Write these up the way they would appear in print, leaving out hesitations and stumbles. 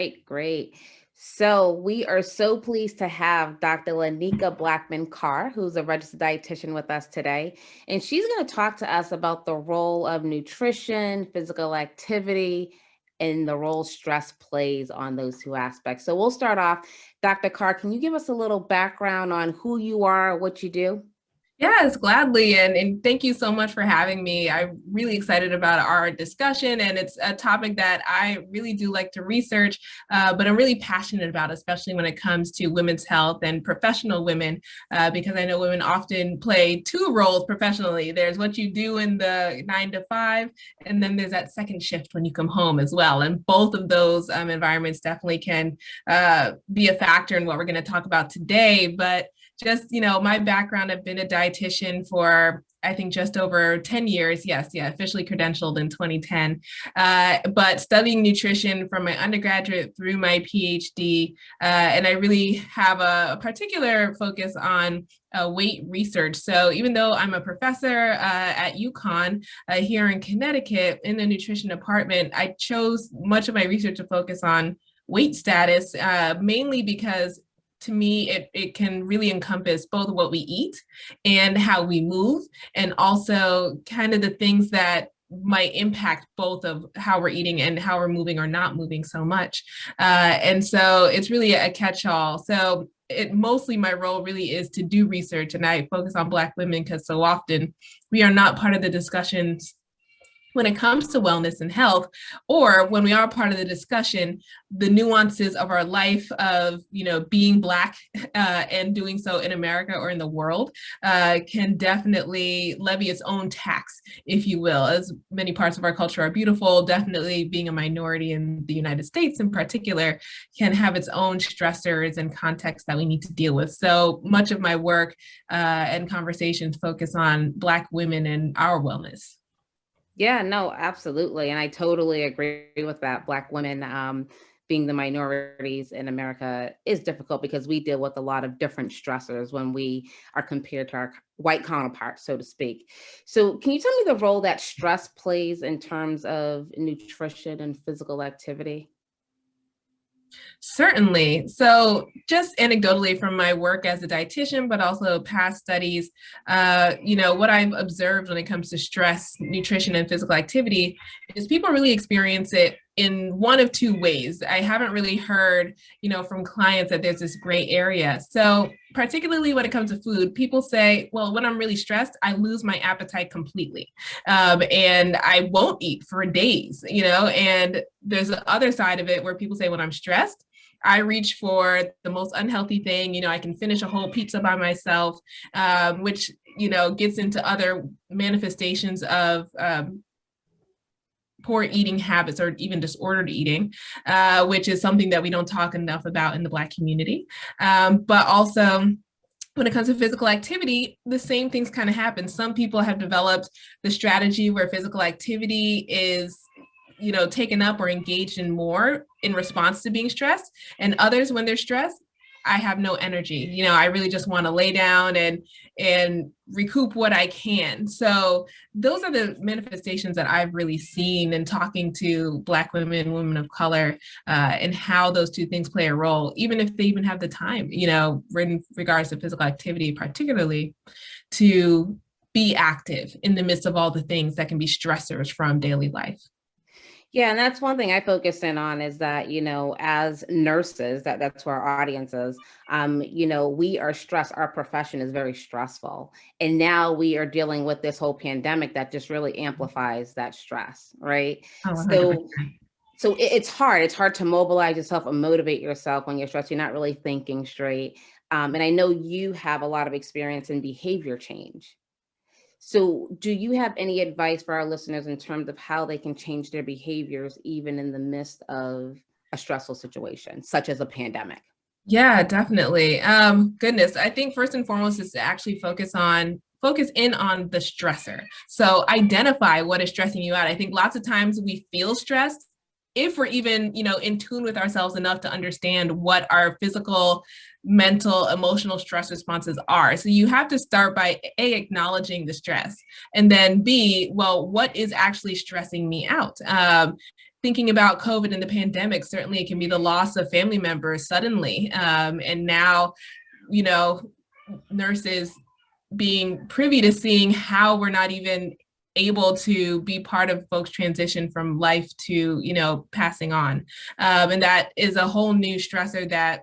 Great, great. So we are so pleased to have Dr. Loneke Blackman Carr, who's a registered dietitian with us today. And she's going to talk to us about the role of nutrition, physical activity, and the role stress plays on those two aspects. So we'll start off. Dr. Carr, can you give us a little background on who you are, what you do? Yes, gladly. And thank you so much for having me. I'm really excited about our discussion, and it's a topic that I really do like to research, but I'm really passionate about, especially when it comes to women's health and professional women, because I know women often play two roles professionally. There's what you do in the 9 to 5, and then there's that second shift when you come home as well. And both of those environments definitely can be a factor in what we're going to talk about today. But just, my background, I've been a dietitian for, I think, just over 10 years. Yes, yeah, officially credentialed in 2010. But studying nutrition from my undergraduate through my PhD. And I really have a particular focus on weight research. So even though I'm a professor at UConn here in Connecticut in the nutrition department, I chose much of my research to focus on weight status, mainly because to me, it can really encompass both what we eat and how we move, and also kind of the things that might impact both of how we're eating and how we're moving or not moving so much. And so it's really a catch-all. So mostly my role really is to do research, and I focus on Black women because so often we are not part of the discussions when it comes to wellness and health, or when we are part of the discussion, the nuances of our life of, being Black and doing so in America or in the world can definitely levy its own tax, if you will, as many parts of our culture are beautiful. Definitely being a minority in the United States in particular can have its own stressors and contexts that we need to deal with. So much of my work and conversations focus on Black women and our wellness. Yeah, no, absolutely. And I totally agree with that. Black women being the minorities in America is difficult because we deal with a lot of different stressors when we are compared to our white counterparts, so to speak. So can you tell me the role that stress plays in terms of nutrition and physical activity? Certainly. So just anecdotally from my work as a dietitian, but also past studies, what I've observed when it comes to stress, nutrition, and physical activity is people really experience it in one of two ways. I haven't really heard, from clients that there's this gray area. So particularly when it comes to food, people say, well, when I'm really stressed, I lose my appetite completely. And I won't eat for days, and there's the other side of it where people say when I'm stressed, I reach for the most unhealthy thing. I can finish a whole pizza by myself, which, gets into other manifestations of poor eating habits or even disordered eating, which is something that we don't talk enough about in the Black community. But also, when it comes to physical activity, the same things kind of happen. Some people have developed the strategy where physical activity is taken up or engaged in more in response to being stressed, and others, when they're stressed, I have no energy. I really just want to lay down and recoup what I can. So those are the manifestations that I've really seen in talking to Black women, women of color, and how those two things play a role, even if they even have the time, in regards to physical activity, particularly to be active in the midst of all the things that can be stressors from daily life. Yeah, and that's one thing I focus in on is that, as nurses, that's where our audience is, we are stressed. Our profession is very stressful. And now we are dealing with this whole pandemic that just really amplifies that stress, right? Oh, 100%. So it's hard. It's hard to mobilize yourself and motivate yourself when you're stressed. You're not really thinking straight. And I know you have a lot of experience in behavior change. So do you have any advice for our listeners in terms of how they can change their behaviors even in the midst of a stressful situation, such as a pandemic? Yeah, definitely. Goodness, I think first and foremost is to actually focus in on the stressor. So identify what is stressing you out. I think lots of times we feel stressed if we're even, in tune with ourselves enough to understand what our physical, mental, emotional stress responses are. So you have to start by A, acknowledging the stress, and then B, well, what is actually stressing me out? thinking about COVID and the pandemic, certainly it can be the loss of family members suddenly. And now, you know, nurses being privy to seeing how we're not even able to be part of folks transition from life to, passing on. And that is a whole new stressor that,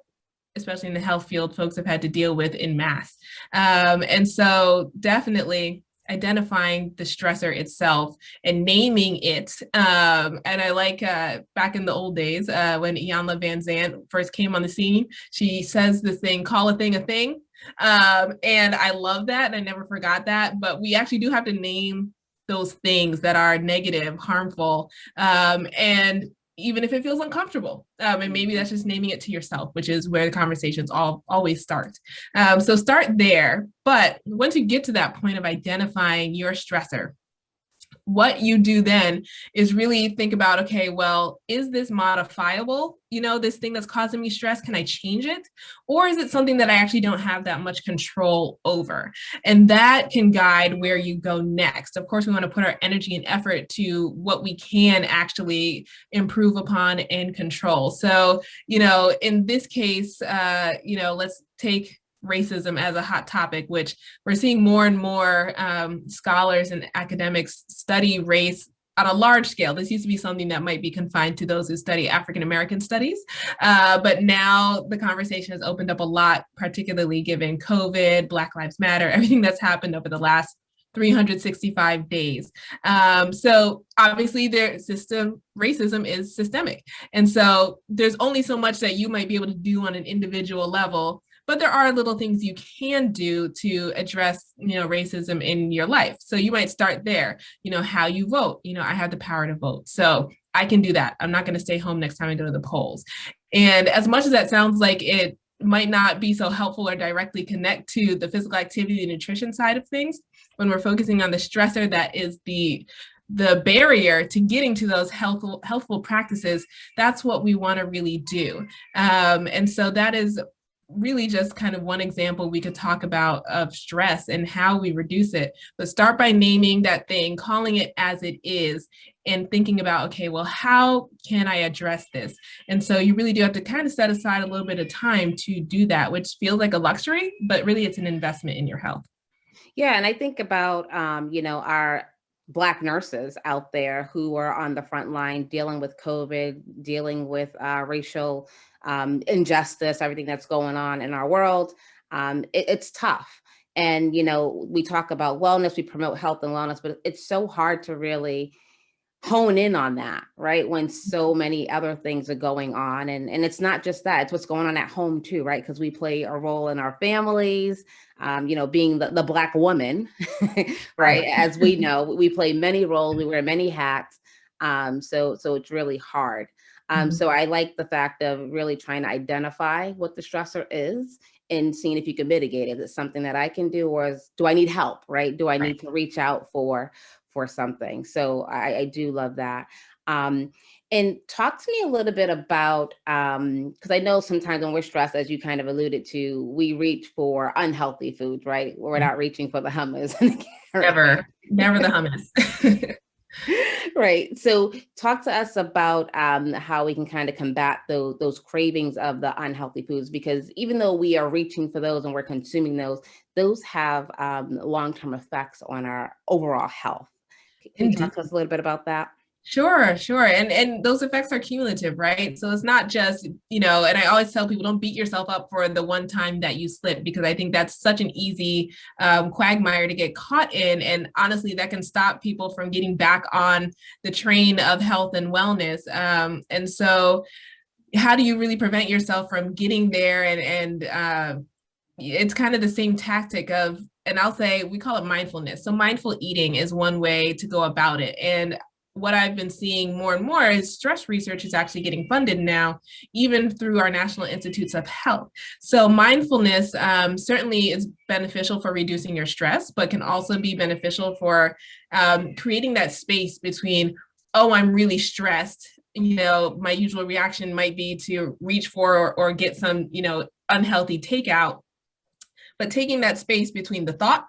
especially in the health field, folks have had to deal with in mass. And so definitely identifying the stressor itself and naming it. And I like back in the old days when Iyanla Vanzant first came on the scene, she says this thing, call a thing a thing. And I love that. And I never forgot that. But we actually do have to name those things that are negative, harmful, and even if it feels uncomfortable. And maybe that's just naming it to yourself, which is where the conversations always start. So start there. But once you get to that point of identifying your stressor, what you do then is really think about, okay, well, is this modifiable? This thing that's causing me stress, can I change it? Or is it something that I actually don't have that much control over? And that can guide where you go next. Of course, we want to put our energy and effort to what we can actually improve upon and control. So, in this case, let's take racism as a hot topic, which we're seeing more and more scholars and academics study race on a large scale. This used to be something that might be confined to those who study African American studies, but now the conversation has opened up a lot, particularly given COVID, Black Lives Matter, everything that's happened over the last 365 days. So obviously racism is systemic. And so there's only so much that you might be able to do on an individual level, but there are little things you can do to address, racism in your life. So you might start there, how you vote. I have the power to vote, so I can do that. I'm not going to stay home next time I go to the polls. And as much as that sounds like it might not be so helpful or directly connect to the physical activity and nutrition side of things, when we're focusing on the stressor that is the barrier to getting to those healthful practices, that's what we want to really do. And so that is really just kind of one example we could talk about of stress and how we reduce it. But start by naming that thing, calling it as it is, and thinking about, okay, well, how can I address this? And so you really do have to kind of set aside a little bit of time to do that, which feels like a luxury, but really it's an investment in your health. Yeah, and I think about our Black nurses out there who are on the front line dealing with COVID, dealing with racial injustice, everything that's going on in our world. It's tough. And, we talk about wellness, we promote health and wellness, but it's so hard to really hone in on that, right? When so many other things are going on. And it's not just that, it's what's going on at home too, right? Because we play a role in our families, being the Black woman, right? As we know, we play many roles, we wear many hats. So it's really hard. So I like the fact of really trying to identify what the stressor is and seeing if you can mitigate it. Is it something that I can do, or do I need help, right? Do I need to reach out for something? So I do love that. And talk to me a little bit about, because I know sometimes when we're stressed, as you kind of alluded to, we reach for unhealthy foods, right? We're not reaching for the hummus. Never the hummus. Right. So talk to us about how we can kind of combat those cravings of the unhealthy foods, because even though we are reaching for those and we're consuming those have long-term effects on our overall health. Can you talk to us a little bit about that? Sure. And those effects are cumulative, right? So it's not just, and I always tell people, don't beat yourself up for the one time that you slip, because I think that's such an easy quagmire to get caught in. And honestly, that can stop people from getting back on the train of health and wellness. And so how do you really prevent yourself from getting there? And it's kind of the same tactic of, and I'll say, we call it mindfulness. So mindful eating is one way to go about it. And what I've been seeing more and more is stress research is actually getting funded now, even through our National Institutes of Health. So mindfulness certainly is beneficial for reducing your stress, but can also be beneficial for creating that space between, oh, I'm really stressed. My usual reaction might be to reach for or get some, unhealthy takeout, but taking that space between the thought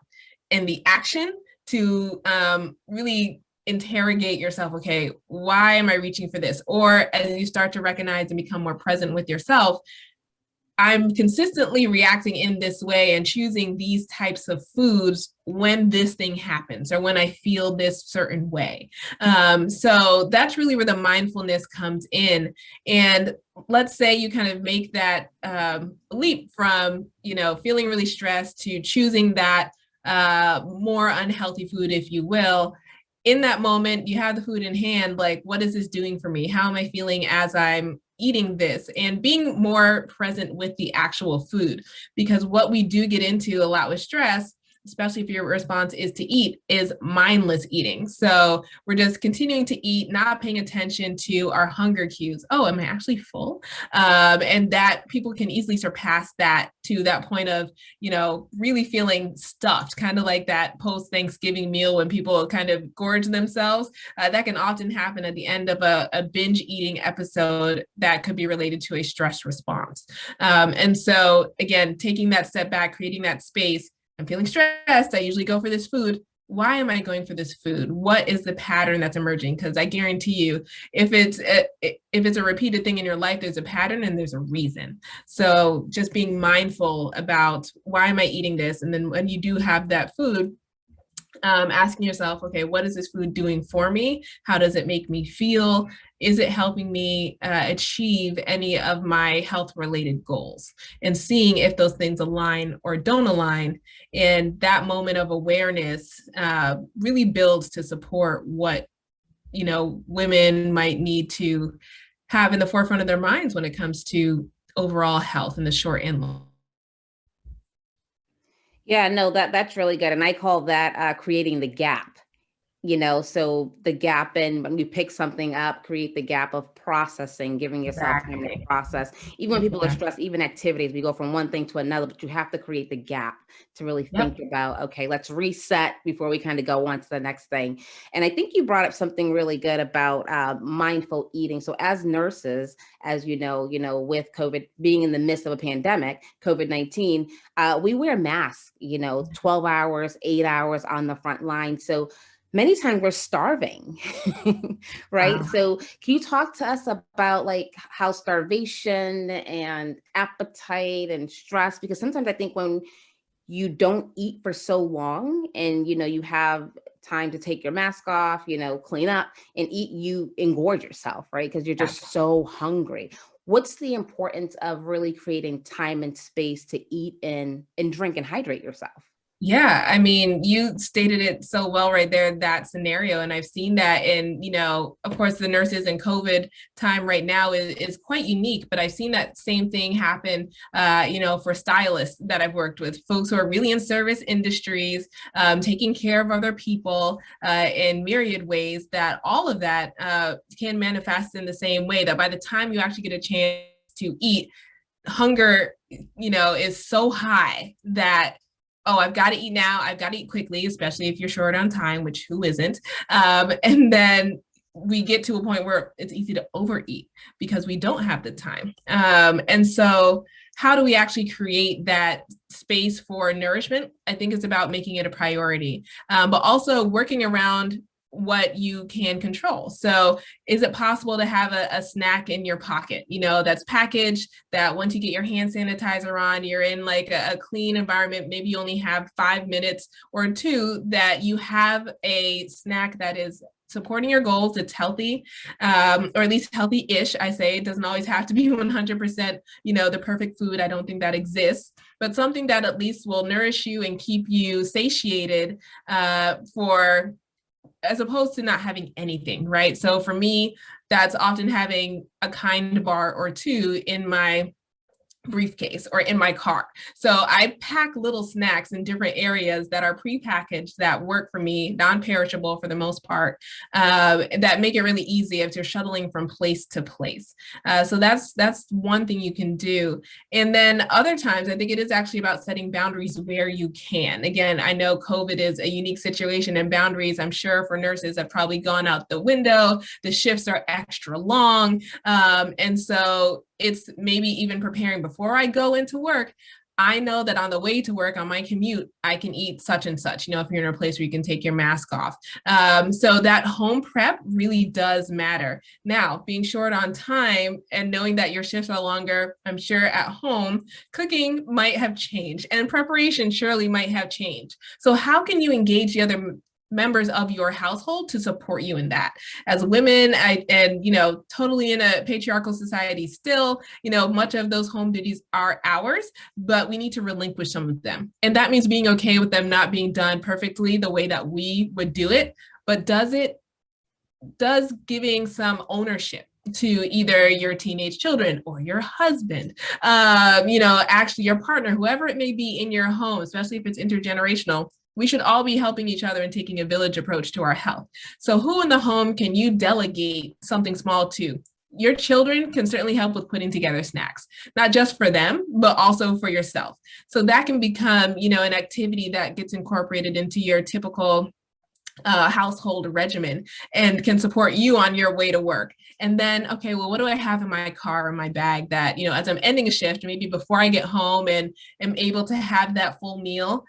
and the action to really interrogate yourself, okay, why am I reaching for this? Or as you start to recognize and become more present with yourself, I'm consistently reacting in this way and choosing these types of foods when this thing happens or when I feel this certain way. So that's really where the mindfulness comes in. And let's say you kind of make that leap from, feeling really stressed to choosing that more unhealthy food, if you will. In that moment, you have the food in hand, like, what is this doing for me? How am I feeling as I'm eating this? And being more present with the actual food, because what we do get into a lot with stress, especially if your response is to eat, is mindless eating. So we're just continuing to eat, not paying attention to our hunger cues. Oh, am I actually full? And that people can easily surpass that to that point of, really feeling stuffed, kind of like that post-Thanksgiving meal when people kind of gorge themselves. That can often happen at the end of a binge eating episode that could be related to a stress response. And so again, taking that step back, creating that space. I'm feeling stressed. I usually go for this food. Why am I going for this food? What is the pattern that's emerging? Because I guarantee you, if it's a repeated thing in your life, there's a pattern and there's a reason. So just being mindful about, why am I eating this? And then when you do have that food, asking yourself, okay, what is this food doing for me? How does it make me feel? Is it helping me achieve any of my health related goals? And seeing if those things align or don't align. And that moment of awareness really builds to support what, women might need to have in the forefront of their minds when it comes to overall health in the short and long. Yeah, no, that's really good. And I call that creating the gap. So the gap in when you pick something up, create the gap of processing, giving yourself time to Exactly. process. Even when people are Yeah. stressed, even activities, we go from one thing to another, but you have to create the gap to really Yep. think about, okay, let's reset before we kind of go on to the next thing. And I think you brought up something really good about mindful eating. So as nurses, as with COVID being in the midst of a pandemic, COVID-19, we wear masks, 12 hours, 8 hours on the front line. So many times we're starving, right? Wow. So can you talk to us about like how starvation and appetite and stress, because sometimes I think when you don't eat for so long and you have time to take your mask off, clean up and eat, you engorge yourself, right? Because you're Yeah. just so hungry. What's the importance of really creating time and space to eat and drink and hydrate yourself? Yeah, I mean, you stated it so well right there, that scenario. And I've seen that in, of course, the nurses in COVID time right now is quite unique, but I've seen that same thing happen, for stylists that I've worked with, folks who are really in service industries, taking care of other people in myriad ways, that all of that can manifest in the same way, that by the time you actually get a chance to eat, hunger, is so high that, oh, I've got to eat now. I've got to eat quickly, especially if you're short on time, which who isn't? And then we get to a point where it's easy to overeat because we don't have the time. And so how do we actually create that space for nourishment? I think it's about making it a priority, but also working around what you can control. So is it possible to have a snack in your pocket, that's packaged, that once you get your hand sanitizer on, you're in like a clean environment, maybe you only have 5 minutes or two, that you have a snack that is supporting your goals, it's healthy, or at least healthy-ish. I say it doesn't always have to be 100%, the perfect food. I don't think that exists, but something that at least will nourish you and keep you satiated for, as opposed to not having anything, right? So for me, that's often having a kind bar or two in my briefcase or in my car. So I pack little snacks in different areas that are prepackaged, that work for me, non-perishable for the most part, that make it really easy if you're shuttling from place to place. So that's one thing you can do. And then other times, I think it is actually about setting boundaries where you can. Again, I know COVID is a unique situation, and boundaries, I'm sure for nurses, have probably gone out the window. The shifts are extra long. And so it's maybe even preparing before I go into work. I know that on the way to work, on my commute, I can eat such and such, if you're in a place where you can take your mask off. So that home prep really does matter. Now, being short on time and knowing that your shifts are longer, I'm sure at home, cooking might have changed and preparation surely might have changed. So how can you engage the other members of your household to support you in that? As women, totally in a patriarchal society still, much of those home duties are ours, but we need to relinquish some of them. And that means being okay with them not being done perfectly the way that we would do it, but does giving some ownership to either your teenage children or your husband, actually your partner, whoever it may be in your home, especially if it's intergenerational. We should all be helping each other and taking a village approach to our health. So who in the home can you delegate something small to? Your children can certainly help with putting together snacks, not just for them, but also for yourself. So that can become, an activity that gets incorporated into your typical household regimen and can support you on your way to work. And then, okay, well, what do I have in my car or my bag that, as I'm ending a shift, maybe before I get home and am able to have that full meal,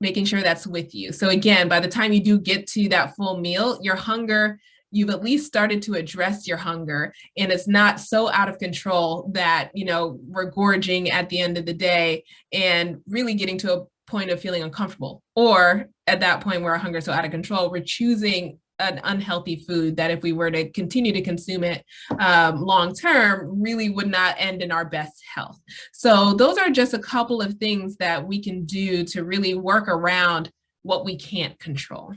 making sure that's with you. So again, by the time you do get to that full meal, your hunger, you've at least started to address your hunger, and it's not so out of control that, we're gorging at the end of the day and really getting to a point of feeling uncomfortable. Or at that point where our hunger is so out of control, we're choosing an unhealthy food that if we were to continue to consume it long term, really would not end in our best health. So those are just a couple of things that we can do to really work around what we can't control.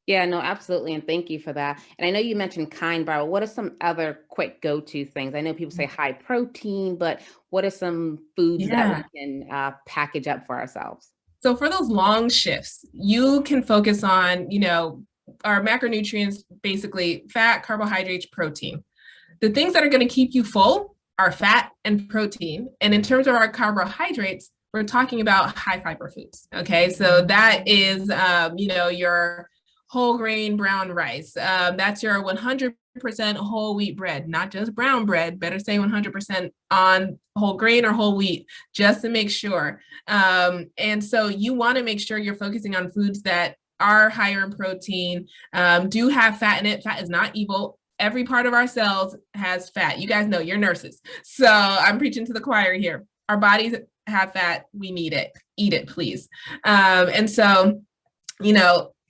Yeah, no, absolutely. And thank you for that. And I know you mentioned Kind Bar. What are some other quick go-to things? I know people say high protein, but what are some foods that we can package up for ourselves? So for those long shifts, you can focus on, our macronutrients, basically fat, carbohydrates, protein. The things that are going to keep you full are fat and protein. And in terms of our carbohydrates, we're talking about high fiber foods. Okay. So that is, your whole grain brown rice. That's your 100% whole wheat bread, not just brown bread, better say 100% on whole grain or whole wheat, just to make sure. And so you want to make sure you're focusing on foods that are higher in protein, do have fat in it. Fat is not evil. Every part of our cells has fat. You guys know, you're nurses. So I'm preaching to the choir here. Our bodies have fat. We need it. Eat it, please. And so,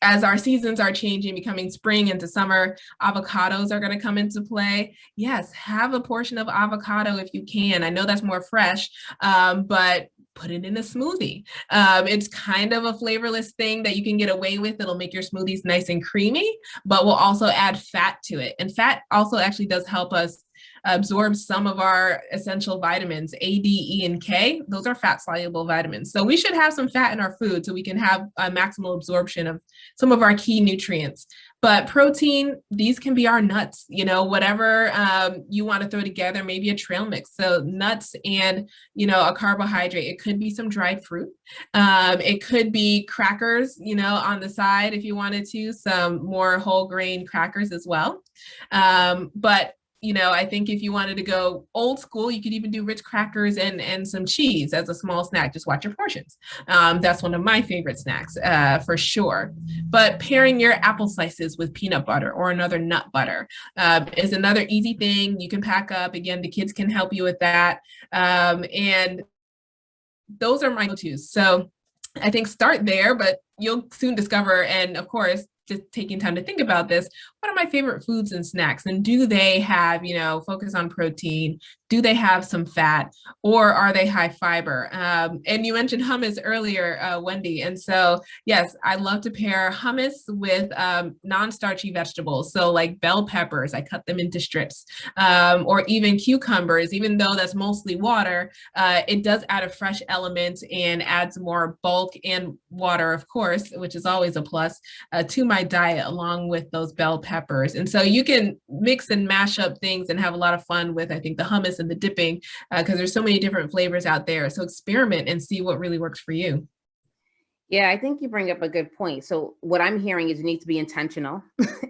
as our seasons are changing, becoming spring into summer, avocados are going to come into play. Yes, have a portion of avocado if you can. I know that's more fresh, but put it in a smoothie. It's kind of a flavorless thing that you can get away with. It'll make your smoothies nice and creamy, but we'll also add fat to it. And fat also actually does help us absorb some of our essential vitamins, A, D, E, and K. Those are fat soluble vitamins. So we should have some fat in our food so we can have a maximal absorption of some of our key nutrients. But protein, these can be our nuts, whatever you want to throw together, maybe a trail mix. So nuts and, a carbohydrate. It could be some dried fruit. It could be crackers, on the side if you wanted to, some more whole grain crackers as well. But I think if you wanted to go old school, you could even do Ritz crackers and some cheese as a small snack. Just watch your portions. That's one of my favorite snacks for sure. But pairing your apple slices with peanut butter or another nut butter is another easy thing you can pack up. Again, the kids can help you with that. And those are my go-tos. So I think start there, but you'll soon discover, and of course, just taking time to think about this, what are my favorite foods and snacks? And do they have, focus on protein? Do they have some fat, or are they high fiber? And you mentioned hummus earlier, Wendy. And so, yes, I love to pair hummus with non-starchy vegetables. So like bell peppers, I cut them into strips, or even cucumbers, even though that's mostly water, it does add a fresh element and adds more bulk and water, of course, which is always a plus, to my diet along with those bell peppers. And so you can mix and mash up things and have a lot of fun with, I think, the hummus and the dipping, because there's so many different flavors out there. So experiment and see what really works for you. Yeah, I think you bring up a good point. So what I'm hearing is you need to be intentional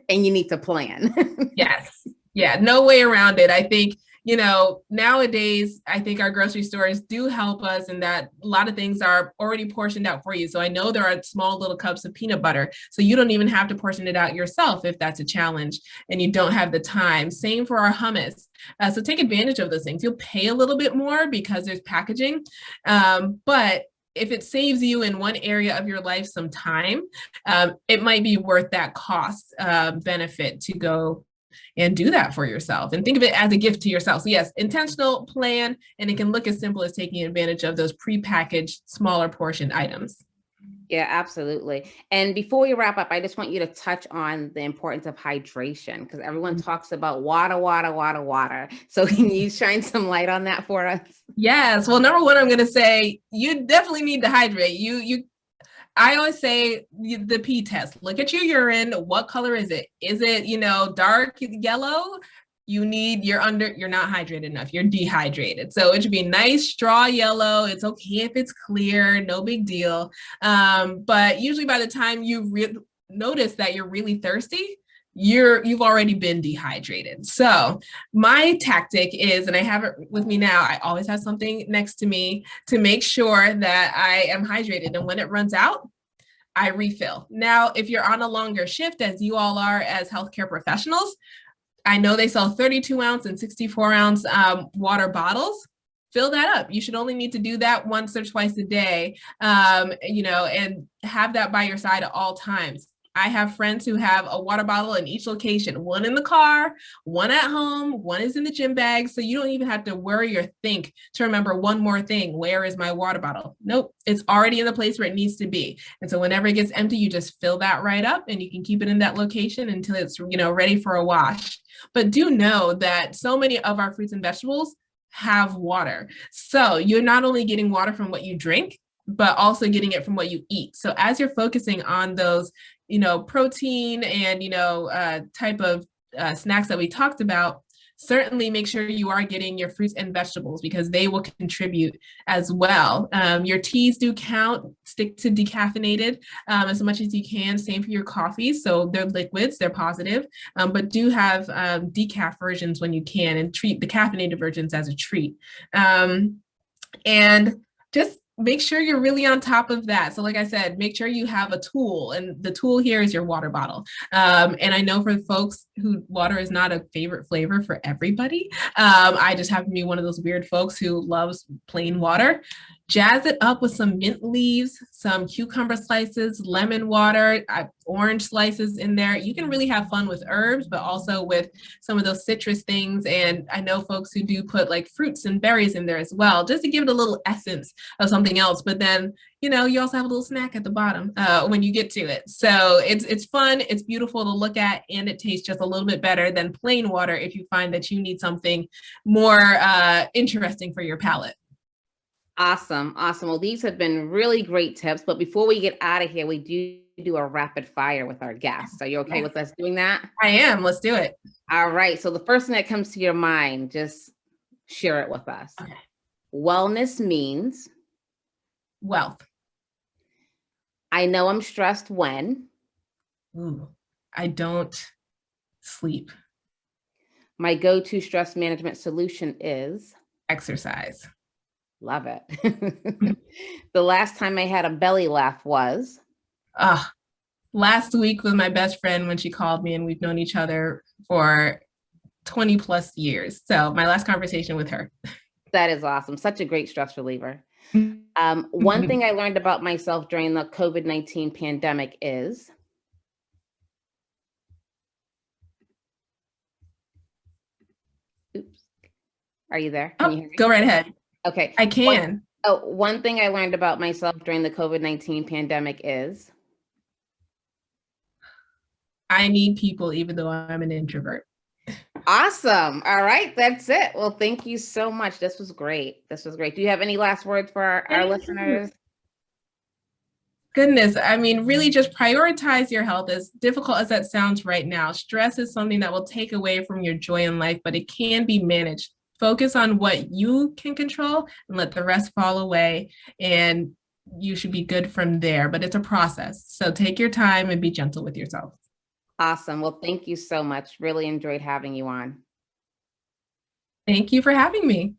and you need to plan. Yes. Yeah, no way around it. I think, nowadays, I think our grocery stores do help us in that a lot of things are already portioned out for you. So I know there are small little cups of peanut butter. So you don't even have to portion it out yourself if that's a challenge and you don't have the time. Same for our hummus. So take advantage of those things. You'll pay a little bit more because there's packaging, but if it saves you in one area of your life some time, it might be worth that cost benefit to go and do that for yourself and think of it as a gift to yourself. So yes, intentional plan, and it can look as simple as taking advantage of those prepackaged smaller portion items. Yeah, absolutely. And before we wrap up, I just want you to touch on the importance of hydration because everyone talks about water, water, water, water. So can you shine some light on that for us? Yes. Well, number one, I'm going to say you definitely need to hydrate. I always say the pee test. Look at your urine. What color is it? Is it, dark yellow? You're not hydrated enough. You're dehydrated. So it should be nice straw yellow. It's okay if it's clear, no big deal. But usually by the time you notice that you're really thirsty, you've already been dehydrated. So my tactic is, and I have it with me now, I always have something next to me to make sure that I am hydrated. And when it runs out, I refill. Now, if you're on a longer shift, as you all are as healthcare professionals, I know they sell 32-ounce and 64-ounce water bottles. Fill that up. You should only need to do that once or twice a day, and have that by your side at all times. I have friends who have a water bottle in each location, one in the car, one at home, one is in the gym bag. So you don't even have to worry or think to remember one more thing. Where is my water bottle? Nope, it's already in the place where it needs to be. And so whenever it gets empty, you just fill that right up and you can keep it in that location until it's, ready for a wash. But do know that so many of our fruits and vegetables have water. So you're not only getting water from what you drink, but also getting it from what you eat. So as you're focusing on those, protein and, type of snacks that we talked about, certainly make sure you are getting your fruits and vegetables because they will contribute as well. Your teas do count. Stick to decaffeinated as much as you can. Same for your coffees. So they're liquids, they're positive, but do have decaf versions when you can and treat the caffeinated versions as a treat. And just make sure you're really on top of that. So like I said, make sure you have a tool, and the tool here is your water bottle. And I know for folks who water is not a favorite flavor for everybody. I just happen to be one of those weird folks who loves plain water. Jazz it up with some mint leaves, some cucumber slices, lemon water, orange slices in there. You can really have fun with herbs, but also with some of those citrus things. And I know folks who do put like fruits and berries in there as well, just to give it a little essence of something else. But then, you also have a little snack at the bottom when you get to it. So it's fun, it's beautiful to look at, and it tastes just a little bit better than plain water if you find that you need something more interesting for your palate. Awesome. Well, these have been really great tips. But before we get out of here, we do a rapid fire with our guests. Are you okay with us doing that? I am. Let's do it. All right. So the first thing that comes to your mind, just share it with us. Okay. Wellness means? Wealth. I know I'm stressed when? I don't sleep. My go-to stress management solution is? Exercise. Love it. The last time I had a belly laugh was? Last week with my best friend when she called me, and we've known each other for 20 plus years. So my last conversation with her. That is awesome. Such a great stress reliever. One thing I learned about myself during the COVID-19 pandemic is? Oops. Are you there? Can you hear me? Go right ahead. Okay. I can. One thing I learned about myself during the COVID-19 pandemic is? I need people even though I'm an introvert. Awesome. All right. That's it. Well, thank you so much. This was great. Do you have any last words for our listeners? Goodness. I mean, really just prioritize your health. As difficult as that sounds right now, stress is something that will take away from your joy in life, but it can be managed. Focus on what you can control and let the rest fall away, and you should be good from there. But it's a process. So take your time and be gentle with yourself. Awesome. Well, thank you so much. Really enjoyed having you on. Thank you for having me.